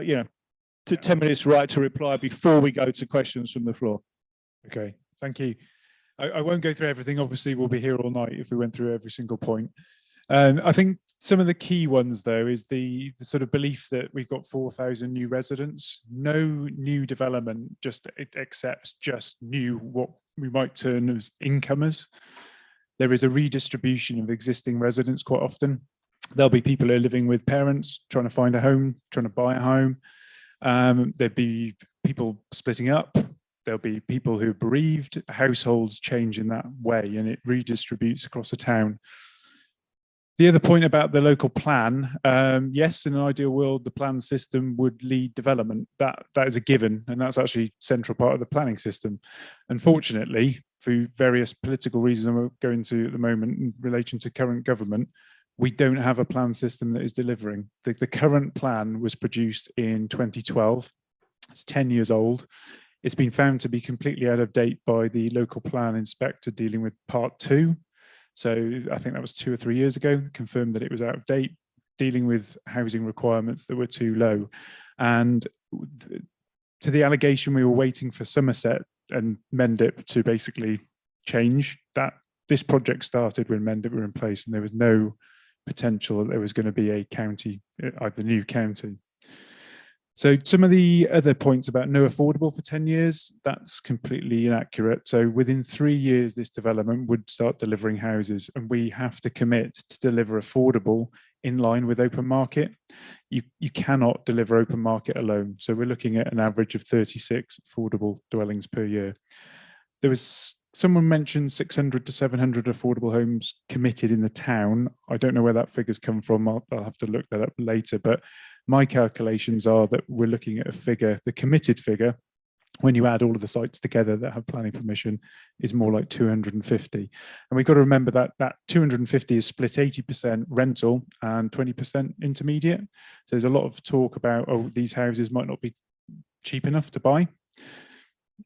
you know, to 10 minutes right to reply before we go to questions from the floor. Okay, thank you. I won't go through everything. Obviously, we'll be here all night if we went through every single point. I think some of the key ones, though, is the sort of belief that we've got 4,000 new residents. No new development just accepts just new, what we might term as incomers. There is a redistribution of existing residents quite often. There'll be people who are living with parents, trying to find a home, trying to buy a home. There'd be people splitting up. There'll be people who are bereaved. Households change in that way, and it redistributes across a town. The other point about the local plan, yes, in an ideal world, the plan system would lead development. That is a given, and that's actually a central part of the planning system. Unfortunately, through various political reasons I won't go into at the moment in relation to current government, we don't have a plan system that is delivering. The current plan was produced in 2012. It's 10 years old. It's been found to be completely out of date by the local plan inspector dealing with part 2. So I think that was 2 or 3 years ago, confirmed that it was out of date, dealing with housing requirements that were too low. And to the allegation, we were waiting for Somerset and Mendip to basically change that. This project started when Mendip were in place, and there was no potential that there was going to be a county, the new county. So some of the other points about no affordable for 10 years, that's completely inaccurate. So within 3 years, this development would start delivering houses, and we have to commit to deliver affordable in line with open market. You cannot deliver open market alone. So we're looking at an average of 36 affordable dwellings per year. There was someone mentioned 600 to 700 affordable homes committed in the town. I don't know where that figure's come from. I'll have to look that up later. But my calculations are that we're looking at a figure, the committed figure, when you add all of the sites together that have planning permission, is more like 250. And we've got to remember that that 250 is split 80% rental and 20% intermediate. So there's a lot of talk about, oh, these houses might not be cheap enough to buy.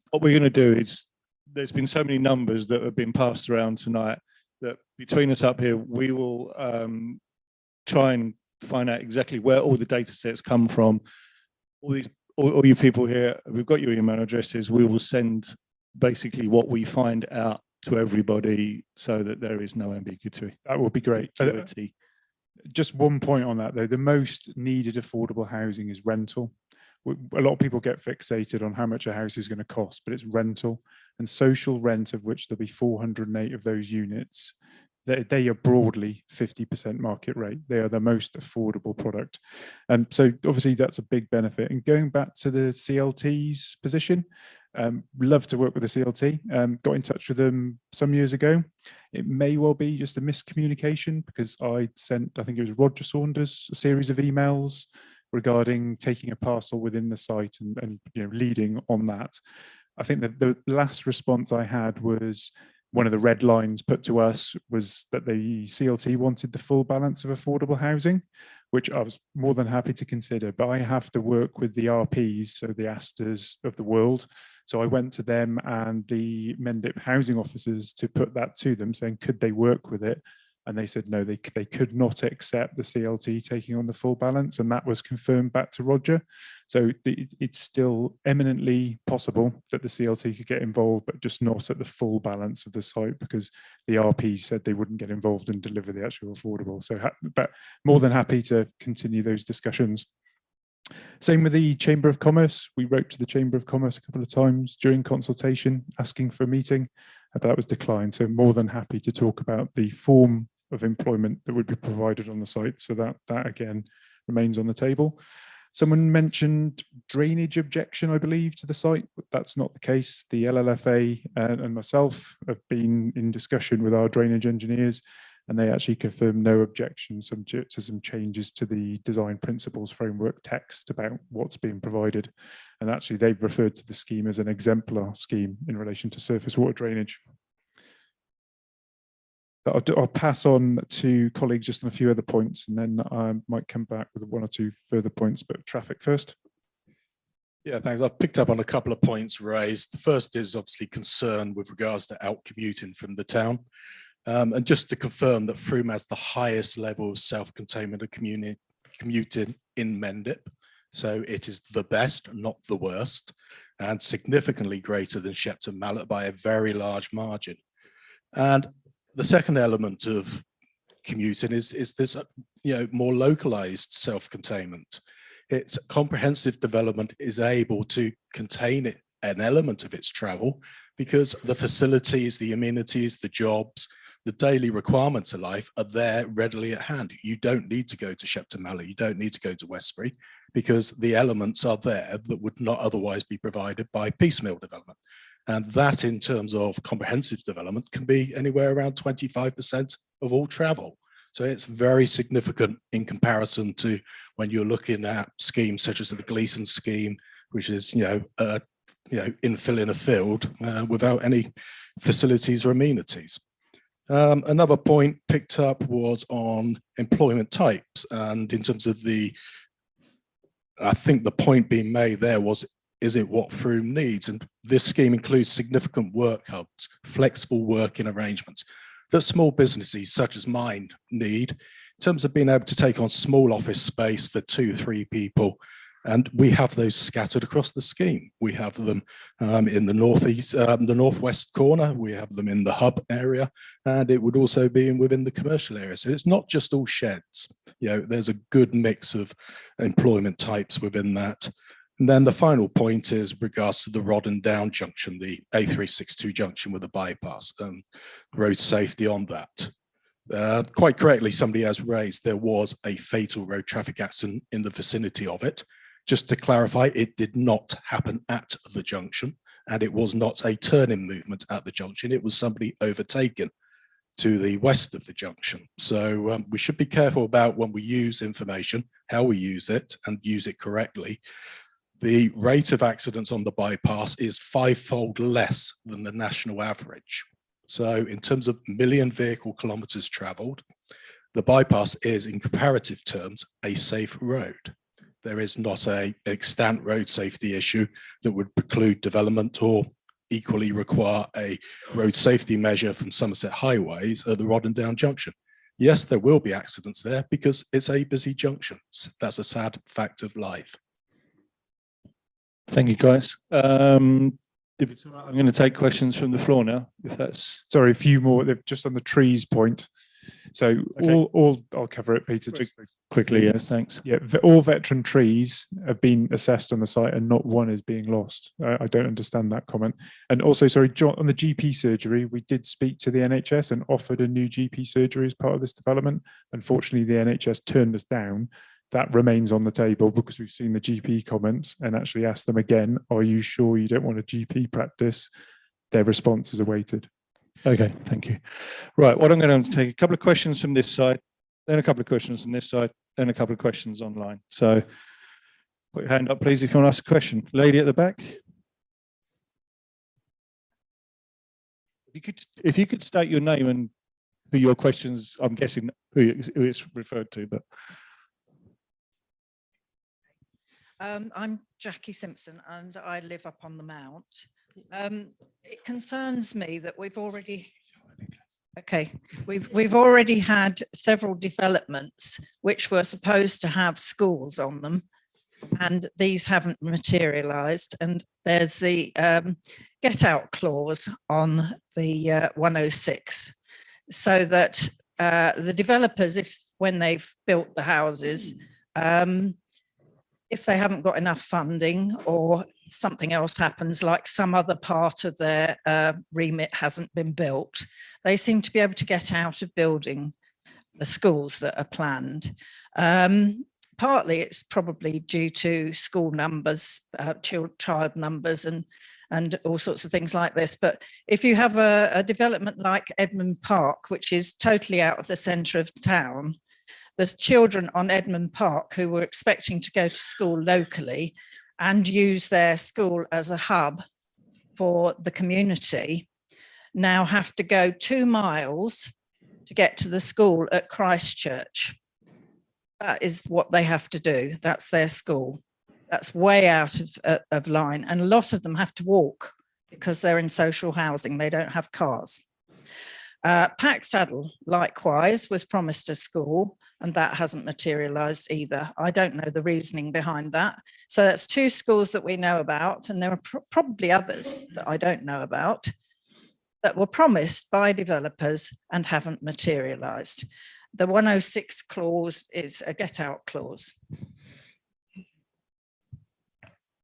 What we're going to do is, there's been so many numbers that have been passed around tonight that between us up here, we will try and find out exactly where all the data sets come from. All you people here, we've got your email addresses. We will send basically what we find out to everybody so that there is no ambiguity. That would be great. Just one point on that, though. The most needed affordable housing is rental. A lot of people get fixated on how much a house is going to cost, but it's rental and social rent, of which there'll be 408 of those units. They are broadly 50% market rate. They are the most affordable product. And so obviously that's a big benefit. And going back to the CLT's position, love to work with the CLT. Got in touch with them some years ago. It may well be just a miscommunication, because I sent, I think it was Roger Saunders, a series of emails regarding taking a parcel within the site and leading on that. I think that the last response I had was, one of the red lines put to us was that the CLT wanted the full balance of affordable housing, which I was more than happy to consider, but I have to work with the RPs, so the Asters of the world. So I went to them and the Mendip housing officers to put that to them, saying, could they work with it? And they said, no, they could not accept the CLT taking on the full balance. And that was confirmed back to Roger. So it's still eminently possible that the CLT could get involved, but just not at the full balance of the site, because the RP said they wouldn't get involved and deliver the actual affordable. So, but more than happy to continue those discussions. Same with the Chamber of Commerce. We wrote to the Chamber of Commerce a couple of times during consultation, asking for a meeting, but that was declined. So more than happy to talk about the form of employment that would be provided on the site. So that again remains on the table. Someone mentioned drainage objection, I believe, to the site, but that's not the case. The LLFA and myself have been in discussion with our drainage engineers, and they actually confirmed no objections to some changes to the design principles framework text about what's being provided. And actually they've referred to the scheme as an exemplar scheme in relation to surface water drainage. I'll pass on to colleagues just on a few other points, and then I might come back with one or two further points, but traffic first. Yeah, thanks. I've picked up on a couple of points raised. The first is obviously concern with regards to out commuting from the town. And just to confirm that Frome has the highest level of self-containment of commuting in Mendip. So it is the best, not the worst, and significantly greater than Shepton Mallet by a very large margin. And the second element of commuting is this, more localized self-containment. Its comprehensive development is able to contain an element of its travel because the facilities, the amenities, the jobs, the daily requirements of life are there readily at hand. You don't need to go to Shepton Mallet, you don't need to go to Westbury, because the elements are there that would not otherwise be provided by piecemeal development. And that, in terms of comprehensive development, can be anywhere around 25% of all travel. So it's very significant in comparison to when you're looking at schemes such as the Gleeson scheme, which is, infilling a field without any facilities or amenities. Another point picked up was on employment types. And in terms of I think the point being made there was, is it what Frome needs? And this scheme includes significant work hubs, flexible working arrangements that small businesses such as mine need in terms of being able to take on small office space for 2-3 people. And we have those scattered across the scheme. We have them in the northeast, the northwest corner. We have them in the hub area, and it would also be within the commercial area. So it's not just all sheds. There's a good mix of employment types within that. And then the final point is regards to the Rod and Down junction, the A362 junction with a bypass and road safety on that. Quite correctly, somebody has raised there was a fatal road traffic accident in the vicinity of it. Just to clarify, it did not happen at the junction, and it was not a turning movement at the junction. It was somebody overtaken to the west of the junction. So we should be careful about when we use information, how we use it and use it correctly. The rate of accidents on the bypass is 5-fold less than the national average. So in terms of million vehicle kilometers traveled, the bypass is in comparative terms a safe road. There is not an extant road safety issue that would preclude development or equally require a road safety measure from Somerset Highways at the Rod and Down junction. Yes, there will be accidents there because it's a busy junction. That's a sad fact of life. Thank you, guys. If it's all right, I'm going to take questions from the floor now, if that's... Sorry, a few more. They're just on the trees point. So Okay. I'll cover it, Peter. Just Quickly, yes, thanks. yeah, all veteran trees have been assessed on the site and not one is being lost. I don't understand that comment. And also, sorry, John, on the GP surgery, we did speak to the NHS and offered a new GP surgery as part of this development. Unfortunately, the NHS turned us down. That remains on the table because we've seen the GP comments and actually asked them again, are you sure you don't want a GP practice? Their response is awaited. Okay, thank you. Right, what I'm going to take a couple of questions from this side, then a couple of questions from this side, then a couple of questions online. So put your hand up, please, if you want to ask a question. Lady at the back. If you could state your name and who your questions, I'm guessing who it's referred to, but. I'm Jackie Simpson and I live up on the Mount. It concerns me that we've already had several developments which were supposed to have schools on them, and these haven't materialised. And there's the get out clause on the 106, so that the developers, when they've built the houses, if they haven't got enough funding or something else happens, like some other part of their remit hasn't been built, they seem to be able to get out of building the schools that are planned. Partly it's probably due to school numbers, child numbers and all sorts of things like this. But if you have a development like Edmund Park, which is totally out of the centre of town, there's children on Edmund Park who were expecting to go to school locally and use their school as a hub for the community, now have to go 2 miles to get to the school at Christchurch. That is what they have to do. That's their school. That's way out of line. And a lot of them have to walk because they're in social housing. They don't have cars. Packsaddle, likewise, was promised a school. and that hasn't materialised either. I don't know the reasoning behind that. So that's 2 schools that we know about, and there are probably others that I don't know about that were promised by developers and haven't materialised. The 106 clause is a get out clause.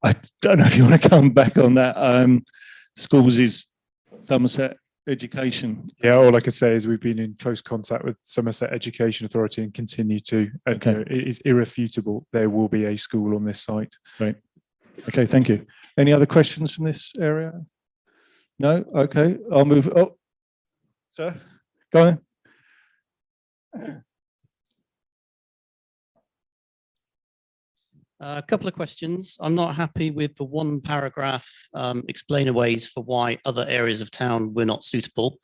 I don't know if you want to come back on that. Schools is Somerset Education. Yeah, all I could say is we've been in close contact with Somerset Education Authority and continue to. Okay. It is irrefutable. There will be a school on this site. Right. Okay, thank you. Any other questions from this area? No? Okay, I'll move. Oh, sir, go on. A couple of questions. I'm not happy with the 1 paragraph explainaways for why other areas of town were not suitable,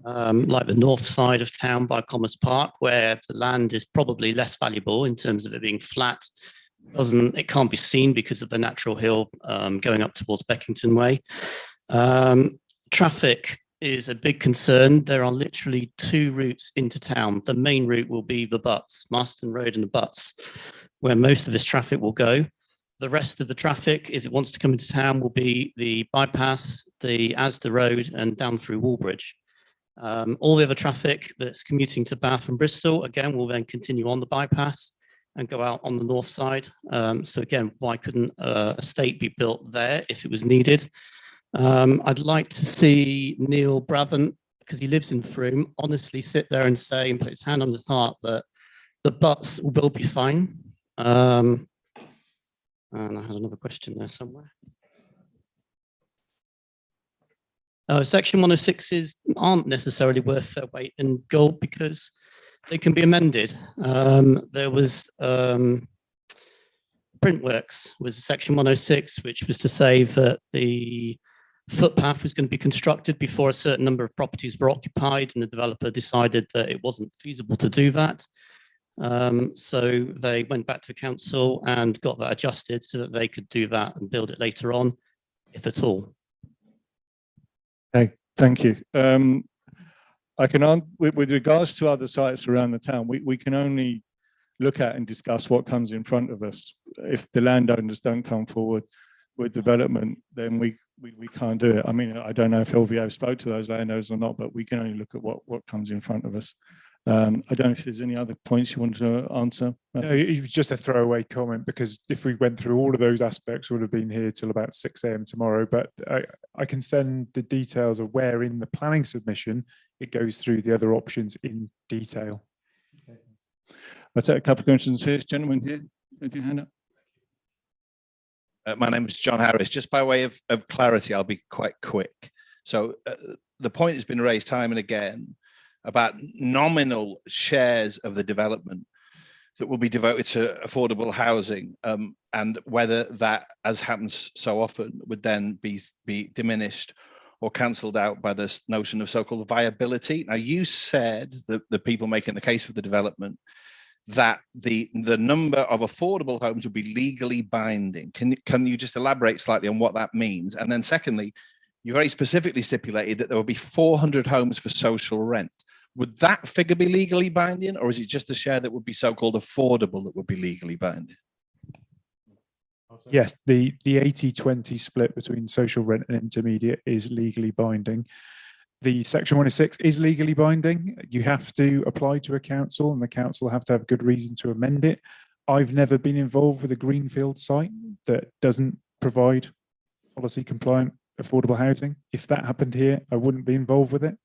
like the north side of town by Commerce Park, where the land is probably less valuable in terms of it being flat. It can't be seen because of the natural hill going up towards Beckington Way. Traffic is a big concern. There are literally 2 routes into town. The main route will be the Butts, Marston Road and the Butts, where most of this traffic will go. The rest of the traffic, if it wants to come into town, will be the bypass, the Asda Road and down through Wallbridge. All the other traffic that's commuting to Bath and Bristol, again, will then continue on the bypass and go out on the north side. So again, why couldn't a estate be built there if it was needed? I'd like to see Neil Brabant, because he lives in Frome, honestly sit there and say and put his hand on his heart that the Butts will be fine. And I had another question there somewhere. Section 106s aren't necessarily worth their weight in gold because they can be amended. There was Printworks was section 106, which was to say that the footpath was going to be constructed before a certain number of properties were occupied, and the developer decided that it wasn't feasible to do that. So they went back to the council and got that adjusted so that they could do that and build it later on, if at all. Okay, thank you. I can, with regards to other sites around the town, we can only look at and discuss what comes in front of us. If the landowners don't come forward with development, then we can't do it. I mean, I don't know if LVO spoke to those landowners or not, but we can only look at what comes in front of us. I don't know if there's any other points you want to answer. No, it was just a throwaway comment, because if we went through all of those aspects, we would have been here till about 6 AM tomorrow. But I can send the details of where in the planning submission it goes through the other options in detail. I'll take a couple of questions here. Gentlemen here, put your hand up. My name is John Harris. Just by way of clarity, I'll be quite quick. So the point has been raised time and again about nominal shares of the development that will be devoted to affordable housing, and whether that, as happens so often, would then be diminished or cancelled out by this notion of so-called viability. Now, you said that the people making the case for the development that the number of affordable homes would be legally binding. Can you just elaborate slightly on what that means? And then secondly, you very specifically stipulated that there will be 400 homes for social rent. Would that figure be legally binding, or is it just the share that would be so-called affordable that would be legally binding? Yes, the 80-20 split between social rent and intermediate is legally binding. The section 106 is legally binding. You have to apply to a council, and the council have to have good reason to amend it. I've never been involved with a greenfield site that doesn't provide policy compliant affordable housing. If that happened here, I wouldn't be involved with it.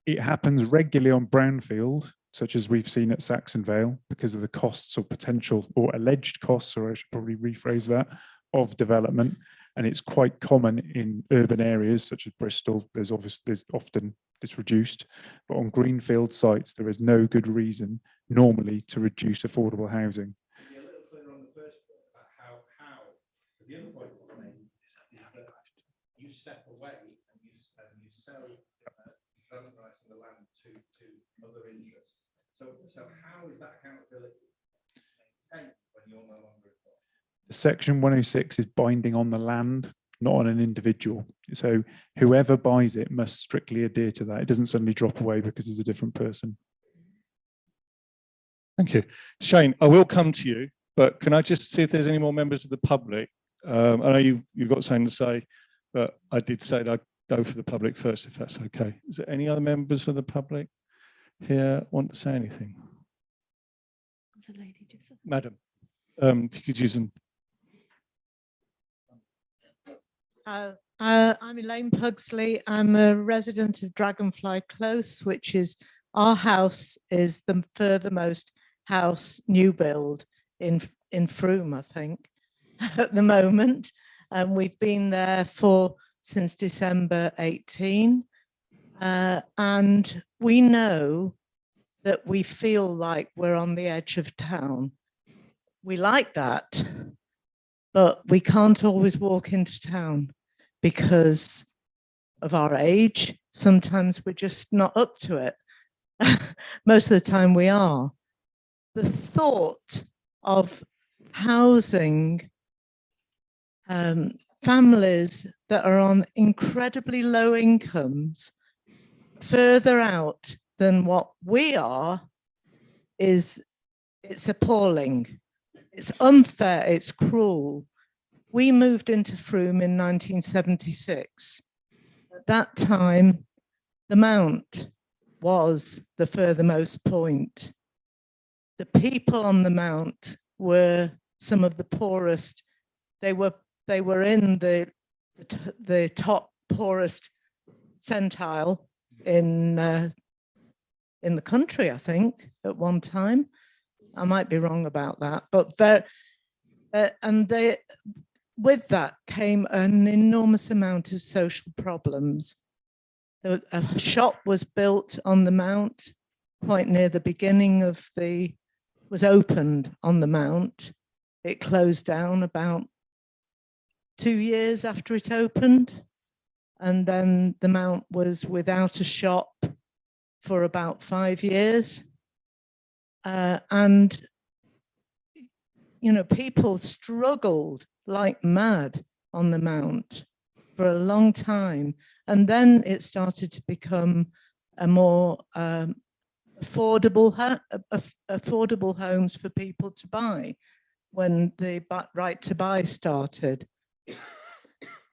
It happens regularly on brownfield, such as we've seen at Saxonvale, because of the costs or potential or alleged costs, or I should probably rephrase that, of development. And it's quite common in urban areas such as Bristol. There's often it's reduced, but on greenfield sites, there is no good reason normally to reduce affordable housing. Be a little clearer on the first bit about how the other point was made is that you step away and you sell development rights to the land to other interests. So how is that accountability maintained when you're no longer involved? Section 106 is binding on the land, not on an individual. So whoever buys it must strictly adhere to that. It doesn't suddenly drop away because it's a different person. Thank you. Shane, I will come to you, but can I just see if there's any more members of the public? I know you've got something to say, but I did say that I'd go for the public first, if that's okay. Is there any other members of the public here want to say anything? Madam, if you could use them. I'm Elaine Pugsley. I'm a resident of Dragonfly Close, which is our house is the furthermost house new build in Frome, I think, at the moment. And we've been there since December 18. And we know that we feel like we're on the edge of town. We like that, but we can't always walk into town because of our age. Sometimes we're just not up to it. Most of the time we are. The thought of housing families that are on incredibly low incomes further out than what we are it's appalling. It's unfair, it's cruel. We moved into Frome in 1976. At that time, the Mount was the furthermost point. The people on the Mount were some of the poorest. They were in the top poorest centile in the country, I think, at one time. I might be wrong about that, but with that came an enormous amount of social problems. A shop was built on the Mount, quite near the beginning of was opened on the Mount. It closed down about 2 years after it opened. And then the Mount was without a shop for about 5 years. And, you know, people struggled like mad on the Mount for a long time. And then it started to become a more affordable homes for people to buy when the right to buy started.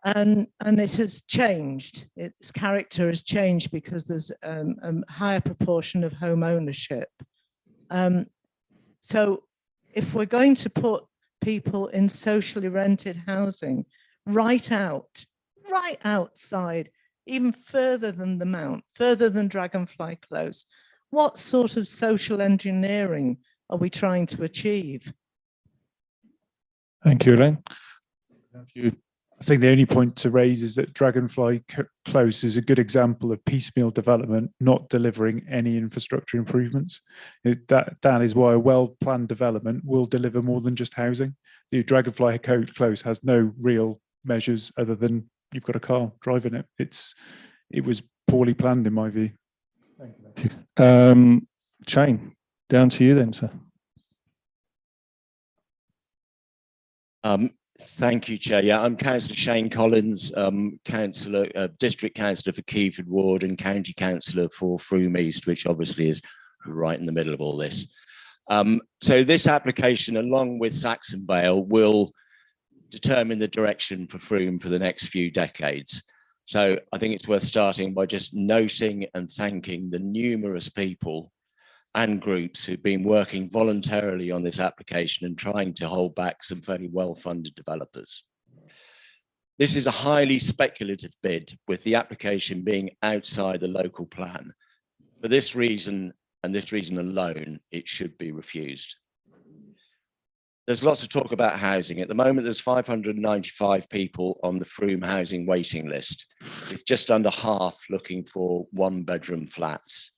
And it has changed. Its character has changed because there's a higher proportion of home ownership. So if we're going to put people in socially rented housing right outside, even further than the Mount, further than Dragonfly Close, what sort of social engineering are we trying to achieve? Thank you, Elaine. I think the only point to raise is that Dragonfly Close is a good example of piecemeal development, not delivering any infrastructure improvements. That is why a well-planned development will deliver more than just housing. The Dragonfly Close has no real measures other than you've got a car driving it. It was poorly planned in my view. Thank you. Shane, down to you then, sir. Thank you, Chair. Yeah, I'm Councillor Shane Collins, District Councillor for Keyford Ward and County Councillor for Frome East, which obviously is right in the middle of all this. So this application, along with Saxon Vale, will determine the direction for Frome for the next few decades. So I think it's worth starting by just noting and thanking the numerous people and groups who've been working voluntarily on this application and trying to hold back some fairly well-funded developers. This is a highly speculative bid, with the application being outside the local plan. For this reason, and this reason alone, it should be refused. There's lots of talk about housing. At the moment, there's 595 people on the Frome housing waiting list, with just under half looking for one-bedroom flats.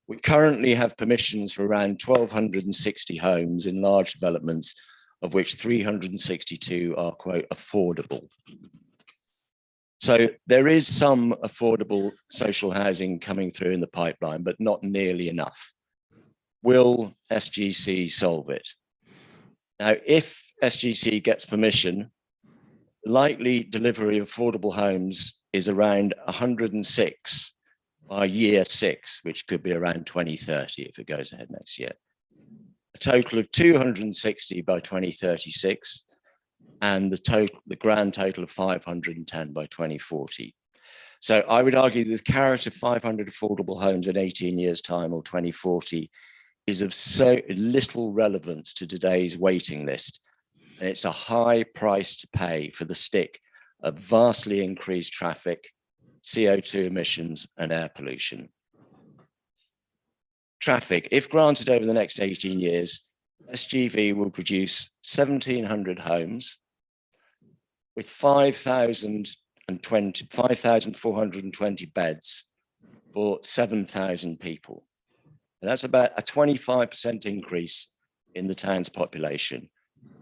We currently have permissions for around 1,260 homes in large developments, of which 362 are, quote, affordable. So there is some affordable social housing coming through in the pipeline, but not nearly enough. Will SGC solve it? Now, if SGC gets permission, likely delivery of affordable homes is around 106 by year 6, which could be around 2030 if it goes ahead next year. a total of 260 by 2036, and the grand total of 510 by 2040. So I would argue the carrot of 500 affordable homes in 18 years' time or 2040 is of so little relevance to today's waiting list. And it's a high price to pay for the stick of vastly increased traffic, CO2 emissions, and air pollution. Traffic, if granted over the next 18 years, SGV will produce 1,700 homes with 5,420 beds for 7,000 people. And that's about a 25% increase in the town's population,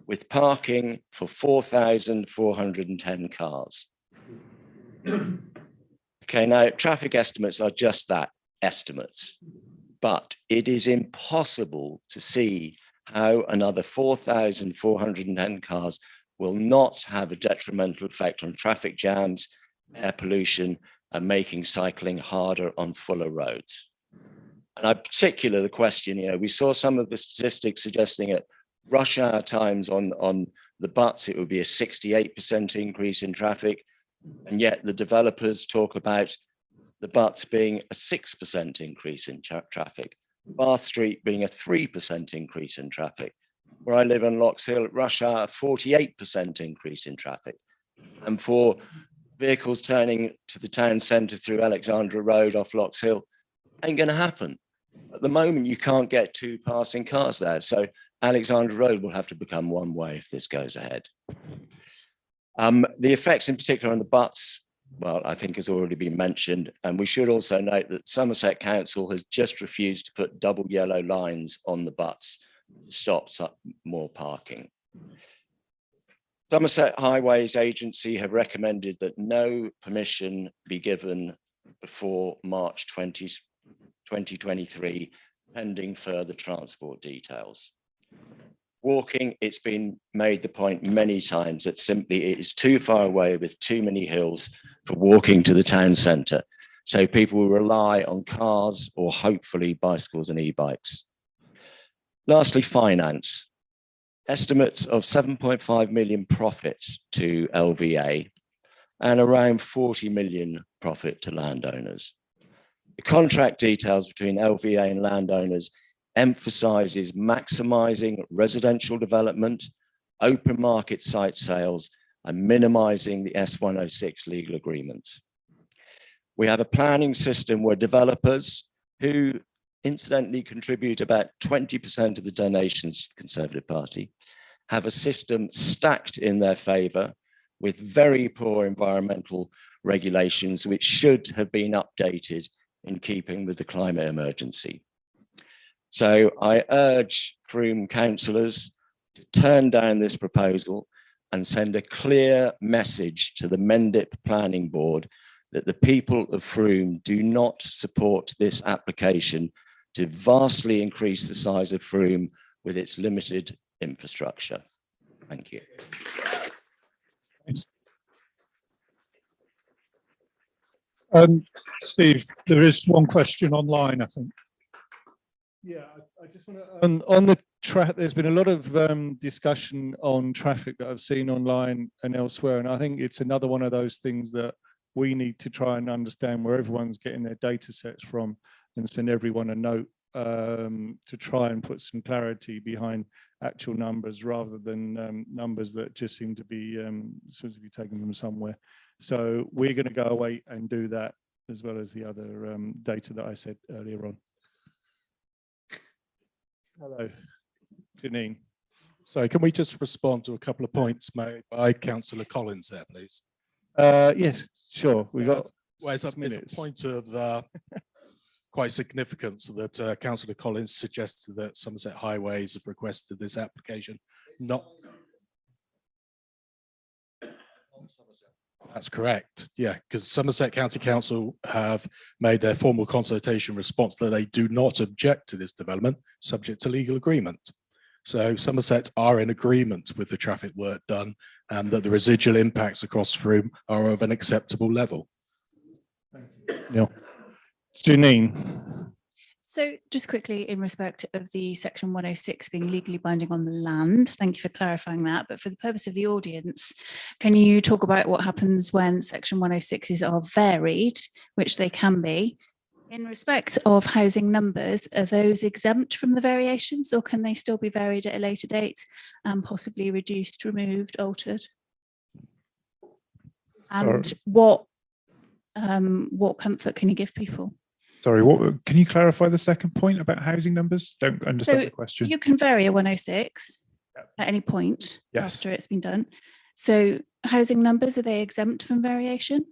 with parking for 4,410 cars. Okay, now traffic estimates are just that, estimates, but it is impossible to see how another 4,410 cars will not have a detrimental effect on traffic jams, air pollution, and making cycling harder on fuller roads. And I particularly the question, we saw some of the statistics suggesting at rush hour times on the butts, it would be a 68% increase in traffic. And yet the developers talk about the butts being a 6% increase in traffic, Bath Street being a 3% increase in traffic. Where I live in Lox Hill at rush hour, a 48% increase in traffic. And for vehicles turning to the town centre through Alexandra Road off Lox Hill, ain't going to happen. At the moment, you can't get two passing cars there. So Alexandra Road will have to become one way if this goes ahead. The effects in particular on the butts, well, I think has already been mentioned. And we should also note that Somerset Council has just refused to put double yellow lines on the butts to stop more parking. Somerset Highways Agency have recommended that no permission be given before March 2023, pending further transport details. Walking, it's been made the point many times that simply it is too far away with too many hills for walking to the town centre. So people will rely on cars or hopefully bicycles and e-bikes. Lastly, finance. Estimates of 7.5 million profit to LVA and around 40 million profit to landowners. The contract details between LVA and landowners emphasises maximising residential development, open market site sales, and minimising the S106 legal agreements. We have a planning system where developers, who incidentally contribute about 20% of the donations to the Conservative Party, have a system stacked in their favour with very poor environmental regulations, which should have been updated in keeping with the climate emergency. So I urge Frome councillors to turn down this proposal and send a clear message to the Mendip Planning Board that the people of Frome do not support this application to vastly increase the size of Frome with its limited infrastructure. Thank you. Steve, there is one question online, I think. Yeah, I just want to, on the track, there's been a lot of discussion on traffic that I've seen online and elsewhere. And I think it's another one of those things that we need to try and understand where everyone's getting their data sets from and send everyone a note to try and put some clarity behind actual numbers rather than numbers that just seem to be taken from somewhere. So we're going to go away and do that as well as the other data that I said earlier on. Hello, Janine. So can we just respond to a couple of points made by Councillor Collins there, please? Yes, sure. We got well, it's a point of quite significance that Councillor Collins suggested that Somerset Highways have requested this application. Not. That's correct. Yeah, because Somerset County Council have made their formal consultation response that they do not object to this development, subject to legal agreement. So Somerset are in agreement with the traffic work done and that the residual impacts across Frome are of an acceptable level. Thank you. Yeah. Janine. So just quickly, in respect of the section 106 being legally binding on the land, thank you for clarifying that. But for the purpose of the audience, can you talk about what happens when section 106s are varied, which they can be? In respect of housing numbers, are those exempt from the variations, or can they still be varied at a later date and possibly reduced, removed, altered? And what comfort can you give people? Sorry, what can you clarify the second point about housing numbers? Don't understand So the question. you can vary a 106 Yep. at any point Yes. after it's been done. So housing numbers, are they exempt from variation?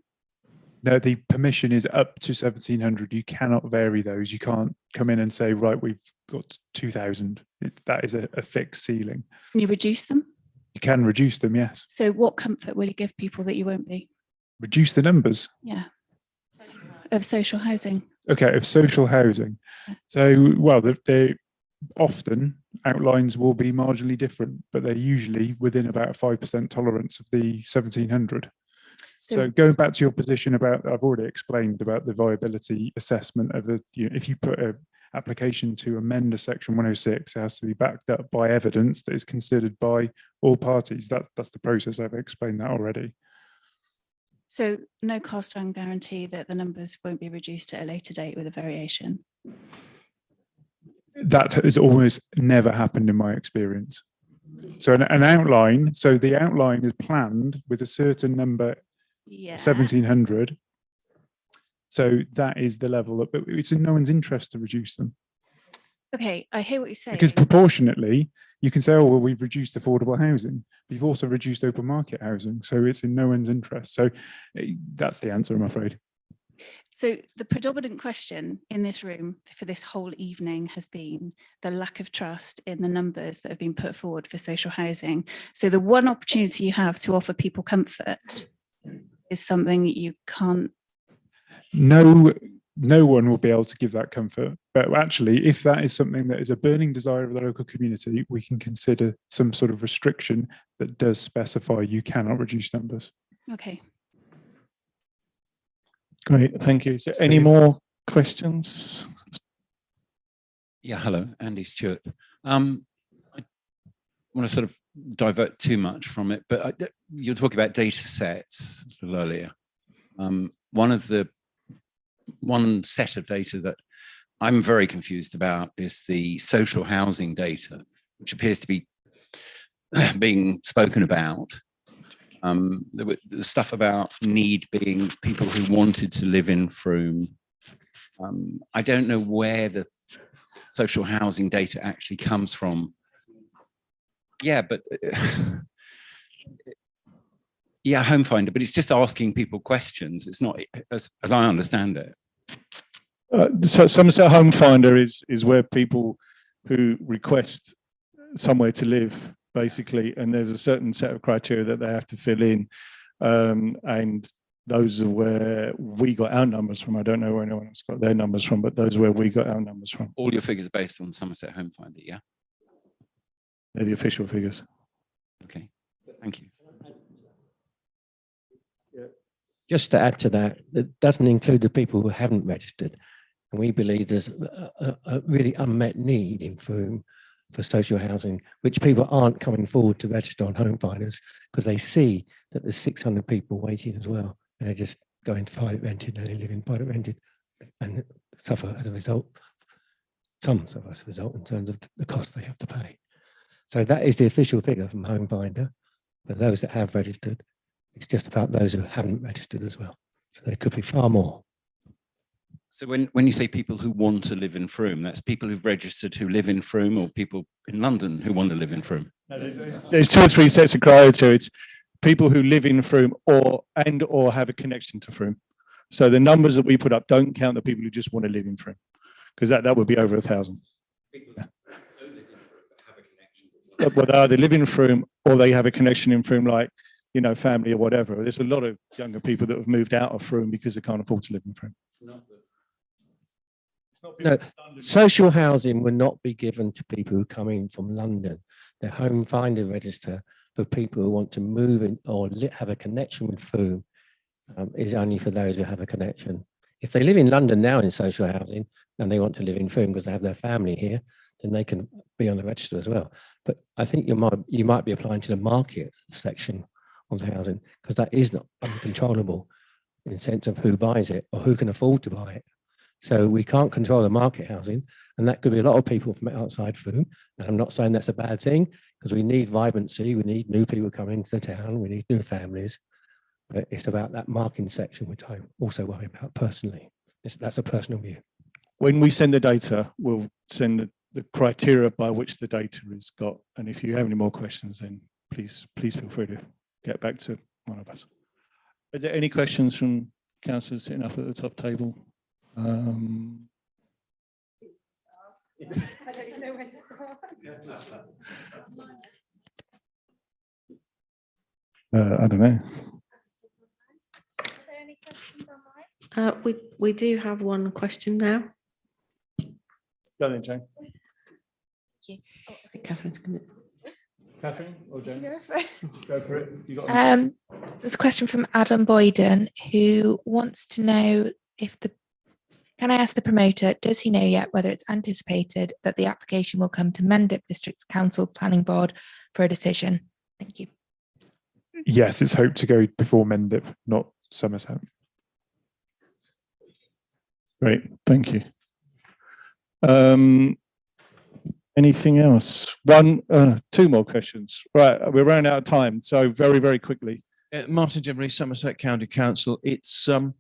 No, the permission is up to 1700. You cannot vary those. You can't come in and say, right, we've got 2000. That is a fixed ceiling. Can you reduce them? You can reduce them, yes. So what comfort will you give people that you won't be? Reduce the numbers. Yeah. Of social housing. Okay, of social housing. So, well, they often outlines will be marginally different, but they're usually within about a 5% tolerance of the 1700. So going back to your position about, I've already explained about the viability assessment of if you put an application to amend a section 106, it has to be backed up by evidence that is considered by all parties. That's the process. I've explained that already. So no cost and guarantee that the numbers won't be reduced at a later date with a variation? That has almost never happened in my experience. So an outline, so the outline is planned with a certain number, 1700. So that is the level, but it's in no one's interest to reduce them. Okay, I hear what you're saying. Because proportionately, you can say, oh, well, we've reduced affordable housing, but you've also reduced open market housing. So it's in no one's interest. So that's the answer, I'm afraid. So the predominant question in this room for this whole evening has been the lack of trust in the numbers that have been put forward for social housing. So the one opportunity you have to offer people comfort is something you can't. No one will be able to give that comfort. But actually, if that is something that is a burning desire of the local community, we can consider some sort of restriction that does specify you cannot reduce numbers. Okay. Great, thank you. Is there any more questions? Yeah, hello, Andy Stewart. I want to sort of divert too much from it, but you're talking about data sets a little earlier. One set of data that I'm very confused about is the social housing data, which appears to be being spoken about. There was stuff about need being people who wanted to live in Frome. I don't know where the social housing data actually comes from. Yeah, but yeah, Home Finder, but it's just asking people questions. It's not, as I understand it. So Somerset Home Finder is where people who request somewhere to live, basically, and there's a certain set of criteria that they have to fill in, and those are where we got our numbers from. I don't know where anyone else got their numbers from, but those are where we got our numbers from. All your figures are based on Somerset Home Finder, yeah? They're the official figures. Okay, thank you. Just to add to that, it doesn't include the people who haven't registered. And we believe there's a really unmet need in Frome for social housing, which people aren't coming forward to register on Home Finders because they see that there's 600 people waiting as well. And they just go into private rented and they live in private rented and suffer as a result. Some suffer as a result in terms of the cost they have to pay. So that is the official figure from Home Finder for those that have registered. It's just about those who haven't registered as well. So there could be far more. So when you say people who want to live in Frome, that's people who've registered who live in Frome, or people in London who want to live in Frome? There's two or three sets of criteria. It's people who live in Frome or have a connection to Frome. So the numbers that we put up don't count the people who just want to live in Frome, because that would be over 1,000. Yeah. Well, they either live in Frome or they have a connection in Frome, like, you know, family or whatever. There's a lot of younger people that have moved out of Frome because they can't afford to live in Frome. No, social housing will not be given to people who come in from London. The Home Finder register for people who want to move in or have a connection with Frome is only for those who have a connection. If they live in London now in social housing and they want to live in Frome because they have their family here, then they can be on the register as well. But I think you might be applying to the market section of the housing, because that is not uncontrollable in the sense of who buys it or who can afford to buy it. So we can't control the market housing, and that could be a lot of people from outside Frome. And I'm not saying that's a bad thing, because we need vibrancy, we need new people coming into the town, we need new families. But it's about that marking section, which I also worry about personally. That's a personal view. When we send the data, we'll send the criteria by which the data is got. And if you have any more questions, then please feel free to get back to one of us. Are there any questions from councillors sitting up at the top table? I don't even know where to start. I don't know. Are there any questions online? We do have one question now. Go then, Jane. Catherine's going to. Catherine or Jane? Go for it. Go for it. You got There's a question from Adam Boyden, who wants to know if can I ask the promoter, does he know yet whether it's anticipated that the application will come to Mendip District Council Planning Board for a decision? Thank you. Yes, it's hoped to go before Mendip, not Somerset. Great, thank you. Anything else? Two more questions. Right, we're running out of time, so very, very quickly. Martin Jimmery, Somerset County Council. It's I'm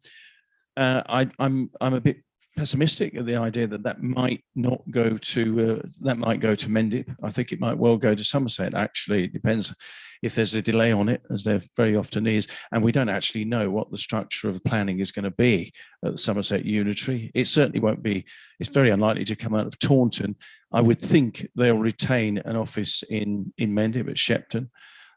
a bit pessimistic at the idea that might not go to Mendip. I think it might well go to Somerset. Actually, it depends if there's a delay on it, as there very often is, and we don't actually know what the structure of planning is going to be at the Somerset Unitary. It certainly won't be. It's very unlikely to come out of Taunton. I would think they'll retain an office in Mendip at Shepton.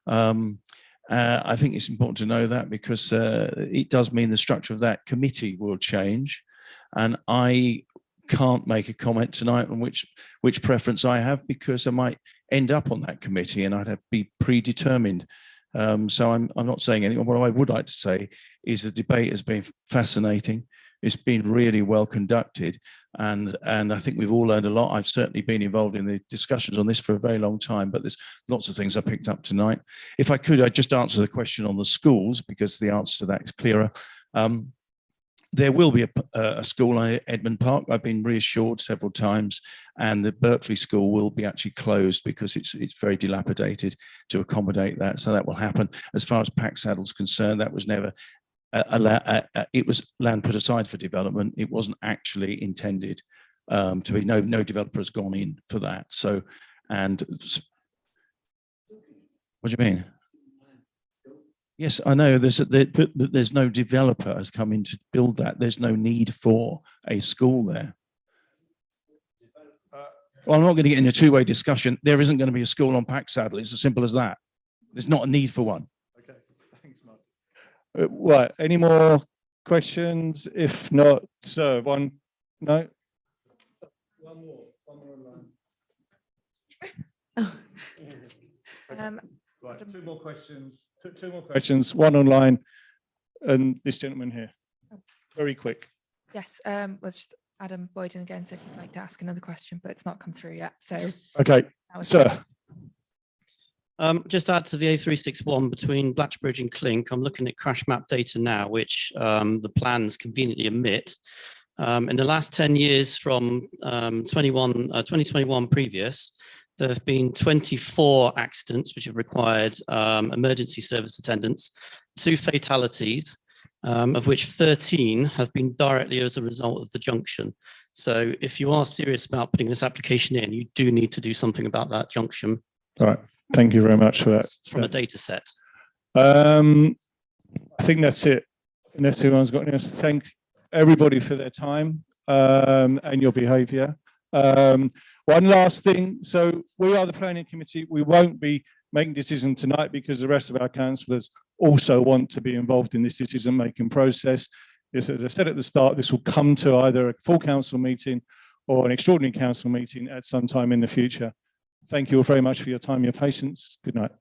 I think it's important to know that, because it does mean the structure of that committee will change, and I can't make a comment tonight on which preference I have, because I might end up on that committee and I'd have to be predetermined. So I'm not saying anything. What I would like to say is the debate has been fascinating. It's been really well conducted, and I think we've all learned a lot. I've certainly been involved in the discussions on this for a very long time, but there's lots of things I picked up tonight. If I could, I'd just answer the question on the schools, because the answer to that is clearer. There will be a school at Edmund Park. I've been reassured several times, and the Berkeley School will be actually closed because it's very dilapidated to accommodate that. So that will happen. As far as Packsaddle is concerned, that was never it was land put aside for development. It wasn't actually intended to be. No developer has gone in for that. So, and what do you mean? Yes, I know. But there's no developer has come in to build that. There's no need for a school there. Well, I'm not going to get into a two-way discussion. There isn't going to be a school on Packsaddle. It's as simple as that. There's not a need for one. Okay, thanks, Martin. Right, any more questions? If not, so one, no? One more online. Right, two more questions. Two more questions, one online, and this gentleman here. Very quick. Yes, was just Adam Boyden again said he'd like to ask another question, but it's not come through yet. So okay, sir. Just add to the A361 between Blatchbridge and Clink. I'm looking at crash map data now, which the plans conveniently omit. In the last 10 years from 2021 previous, there have been 24 accidents which have required emergency service attendants, 2 fatalities, of which 13 have been directly as a result of the junction. So if you are serious about putting this application in, you do need to do something about that junction. All right, thank you very much for that. From a data set. I think that's it. Unless anyone's got anything else, thank everybody for their time and your behaviour. One last thing, so we are the planning committee. We won't be making decisions tonight because the rest of our councillors also want to be involved in this decision-making process. As I said at the start, this will come to either a full council meeting or an extraordinary council meeting at some time in the future. Thank you all very much for your time, your patience. Good night.